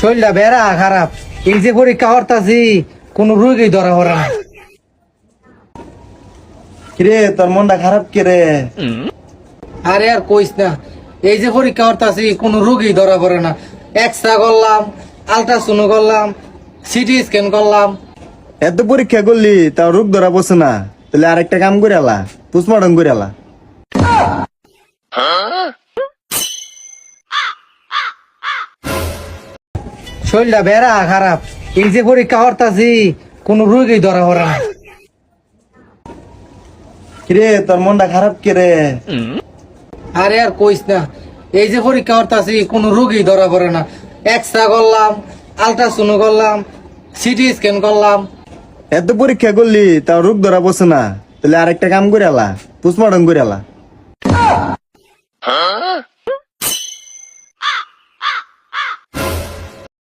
শরীরটা বেড়া খারাপ। এই যে পরীক্ষা করতাছি কোন রোগী ধরা পড়ে না। কিরে তোর মনটা খারাপ কিরে? আরে আর কইস না, এই যে পরীক্ষা করতাছি কোন রোগী ধরা পড়ে না। এক্সরা করলাম, আলট্রাসাউন্ড করলাম, সিটি স্ক্যান করলাম। এত পরীক্ষা করলি তাও রোগ ধরা পড়ছে না, তাহলে আরেকটা কাম করে আলা, পোস্টমর্টম করে আলা। শরীরটা বেড়া খারাপ। এই যে পরীক্ষা করতাছি কোন রোগী ধরা পড়ে না। কিরে তোর মনটা খারাপ কিরে? আরে আর কইস না, এই যে পরীক্ষা করতাছি কোন রোগী ধরা পড়ে না। এক্সরা করলাম, আলট্রাসাউন্ড করলাম, সিটি স্ক্যান করলাম। এত পরীক্ষা করলি তাও রোগ ধরা পড়ছে না, তাহলে আরেকটা কাম করে আলা, পোস্টমর্টম করে আলা।